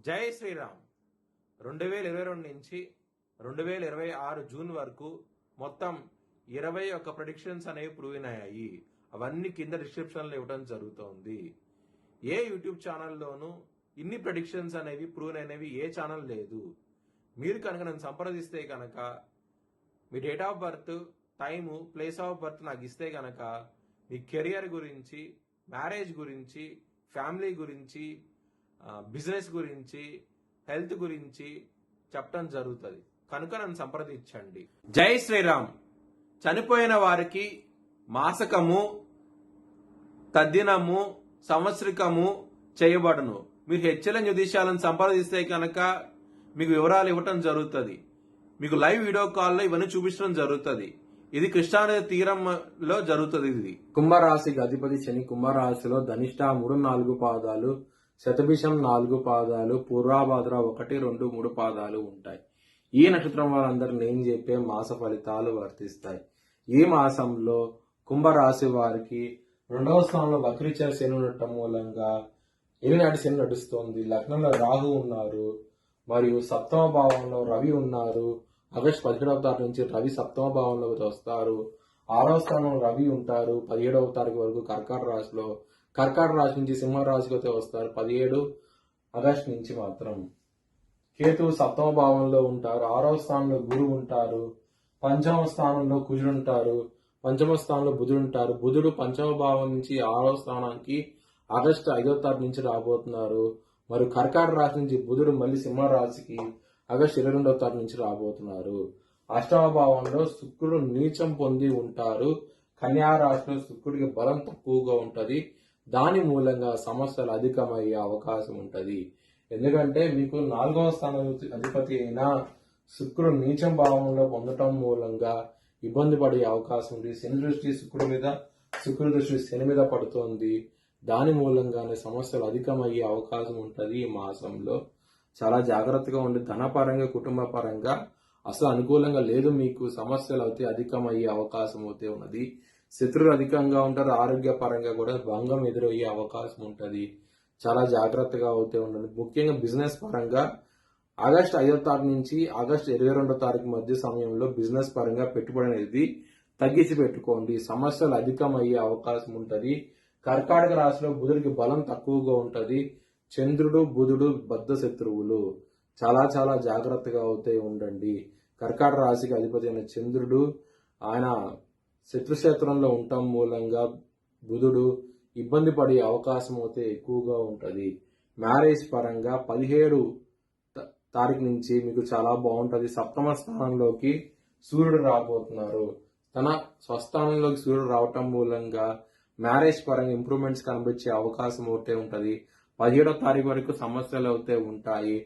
జై శ్రీరామ్. 2022 నుంచి 2026 జూన్ వరకు మొత్తం 21 ప్రెడిక్షన్స్ అనేవి ప్రూవ్ అయ్యాయి. అవన్నీ కింద డిస్క్రిప్షన్లో ఇవ్వడం జరుగుతోంది. ఏ యూట్యూబ్ ఛానల్లోనూ ఇన్ని ప్రెడిక్షన్స్ అనేవి ప్రూవ్ అయినవి ఏ ఛానల్ లేదు. మీరు కనుక నన్ను సంప్రదిస్తే కనుక మీ date of birth, time, place of birth నాకు ఇస్తే కనుక మీ కెరియర్ గురించి, మ్యారేజ్ గురించి, ఫ్యామిలీ గురించి, బిజినెస్ గురించి, హెల్త్ గురించి చెప్పడం జరుగుతుంది. కనుక నన్ను సంప్రదించండి. జై శ్రీరామ్. చనిపోయిన వారికి మాసకము, తద్దినము, సంవత్సరికము చేయబడును. మీరు హెచ్ఎల్ఎన్ జ్యోతిష్యాలను సంప్రదిస్తే కనుక మీకు వివరాలు ఇవ్వటం జరుగుతుంది. మీకు లైవ్ వీడియో కాల్లో ఇవన్నీ చూపించడం జరుగుతుంది. ఇది కృష్ణానది తీరంలో జరుగుతుంది. ఇది కుంభరాశికి అధిపతి శని కుంభరాశిలో ధనిష్ట 3-4 పాదాలు, శతభిషం 4 పాదాలు, పూర్వాభాద్ర 1, 2, 3 పాదాలు ఉంటాయి. ఈ నక్షత్రం వారందరూ నేను చెప్పే మాస ఫలితాలు వర్తిస్తాయి. ఈ మాసంలో కుంభరాశి వారికి 2వ స్థానంలో వక్రీచర శని ఉండటం మూలంగా ఏలినాటి శని నడుస్తోంది. లగ్నంలో రాహు ఉన్నారు మరియు 7వ భావంలో రవి ఉన్నారు. ఆగస్టు 17వ తారీఖు నుంచి రవి 7వ భావంలోకి వస్తారు. 6వ స్థానంలో రవి ఉంటారు 17వ తారీఖు వరకు కర్కాటక రాశిలో. కర్కాటక రాశి నుంచి సింహ రాశికి అయితే వస్తారు 17 ఆగస్టు నుంచి మాత్రం. కేతువు 7వ భావంలో ఉంటారు. 6వ స్థానంలో గురువు ఉంటారు. 5వ స్థానంలో కుజుడు ఉంటారు. 5వ స్థానంలో బుధుడు ఉంటారు. బుధుడు 5వ భావం నుంచి 6వ స్థానానికి ఆగస్టు 5వ తారీఖు నుంచి రాబోతున్నారు. మరియు కర్కాటక రాశి నుంచి బుధుడు మళ్ళీ సింహ రాశికి ఆగస్టు 22వ తారీఖు నుంచి రాబోతున్నారు. 8వ భావంలో శుక్రుడు నీచం పొంది ఉంటారు. కన్యా రాశిలో శుక్రుడికి బలం తక్కువగా ఉంటది. దాని మూలంగా సమస్యలు అధికమయ్యే అవకాశం ఉంటది. ఎందుకంటే మీకు 4వ స్థానం అధిపతి అయిన శుక్రుడు నీచం భావంలో పొందటం మూలంగా ఇబ్బంది పడే అవకాశం ఉంది. శని దృష్టి శుక్రుడి మీద, శుక్రుడి దృష్టి శని మీద పడుతోంది. దాని మూలంగానే సమస్యలు అధికమయ్యే అవకాశం ఉంటది. ఈ మాసంలో చాలా జాగ్రత్తగా ఉండి ధనపరంగా, కుటుంబ పరంగా అసలు అనుకూలంగా లేదు. మీకు సమస్యలు అయితే అధికమయ్యే అవకాశం అయితే ఉన్నది. శత్రువులు అధికంగా ఉంటారు. ఆరోగ్య పరంగా కూడా భంగం ఎదురయ్యే అవకాశం ఉంటది. చాలా జాగ్రత్తగా అయితే ఉండండి. ముఖ్యంగా బిజినెస్ పరంగా ఆగస్టు 5వ తారీఖు నుంచి ఆగస్టు 22వ తారీఖు మధ్య సమయంలో బిజినెస్ పరంగా పెట్టుబడి అనేది తగ్గించి పెట్టుకోండి. సమస్యలు అధికమయ్యే అవకాశం ఉంటది. కర్కాటక రాశిలో బుధుడికి బలం తక్కువగా ఉంటది. చంద్రుడు, బుధుడు బద్ధ శత్రువులు. చాలా చాలా జాగ్రత్తగా అవుతే ఉండండి. కర్కాటక రాశికి అధిపతి అయిన చంద్రుడు ఆయన శత్రుక్షేత్రంలో ఉండటం మూలంగా బుధుడు ఇబ్బంది పడే అవకాశం అయితే ఎక్కువగా ఉంటది. మ్యారేజ్ పరంగా 17 తారీఖు నుంచి మీకు చాలా బాగుంటది. 7వ స్థానంలోకి సూర్యుడు రాబోతున్నారు. తన స్వస్థానంలోకి సూర్యుడు రావటం మూలంగా మ్యారేజ్ పరంగా ఇంప్రూవ్మెంట్స్ కనిపించే అవకాశం అయితే ఉంటది. 17వ తారీఖు వరకు సమస్యలు అయితే ఉంటాయి.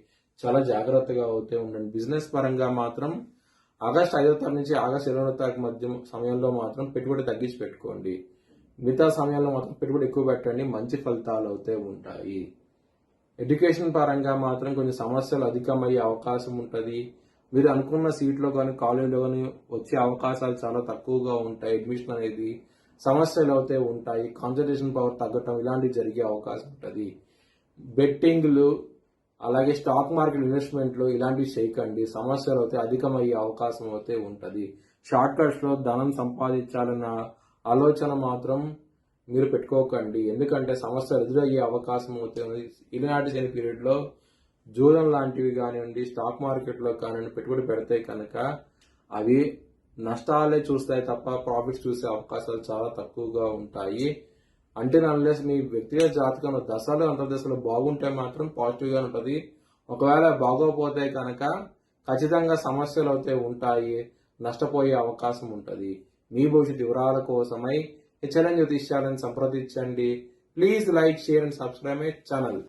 చాలా జాగ్రత్తగా అవుతే ఉండండి. బిజినెస్ పరంగా మాత్రం ఆగస్టు 5వ తారీఖు నుంచి ఆగస్టు 22వ తారీఖు మధ్య సమయంలో మాత్రం పెట్టుబడి తగ్గించి పెట్టుకోండి. మిగతా సమయంలో మాత్రం పెట్టుబడి ఎక్కువ పెట్టండి. మంచి ఫలితాలు అయితే ఉంటాయి. ఎడ్యుకేషన్ పరంగా మాత్రం కొంచెం సమస్యలు అధికమయ్యే అవకాశం ఉంటుంది. మీరు అనుకున్న సీట్లో కానీ కాలేజీలో కానీ వచ్చే అవకాశాలు చాలా తక్కువగా ఉంటాయి. అడ్మిషన్ అనేది సమస్యలు అయితే ఉంటాయి. కాన్సన్ట్రేషన్ పవర్ తగ్గటం ఇలాంటివి జరిగే అవకాశం ఉంటుంది. బెట్టింగ్లు అలాగే స్టాక్ మార్కెట్ ఇన్వెస్ట్మెంట్లు ఇలాంటివి చేయకండి. సమస్యలు అయితే అధికమయ్యే అవకాశం అయితే ఉంటుంది. షార్ట్ కట్స్ లో ధనం సంపాదించాలన్న ఆలోచన మాత్రం మీరు పెట్టుకోకండి. ఎందుకంటే సమస్యలు ఎదురయ్యే అవకాశం అయితే ఉంది. ఈనాటి శని పీరియడ్ లో జూదం లాంటివి కానివ్వండి, స్టాక్ మార్కెట్ లో కానివ్వండి పెట్టుబడి పెడితే కనుక అవి నష్టాలే చూస్తాయి తప్ప ప్రాఫిట్స్ చూసే అవకాశాలు చాలా తక్కువగా ఉంటాయి. అంటే అన్లెస్ మీ వ్యక్తిగత జాతకంలో దశలు అంతర్దశలు బాగుంటే మాత్రం పాజిటివ్ గా ఉంటుంది. ఒకవేళ బాగోపోతే కనుక ఖచ్చితంగా సమస్యలు అయితే ఉంటాయి. నష్టపోయే అవకాశం ఉంటుంది. మీ భవిష్యత్ వివరాల కోసమై హెచ్ఎల్ఎన్ జ్యోతిష్యాలను సంప్రదించండి. Please like, share and subscribe my channel.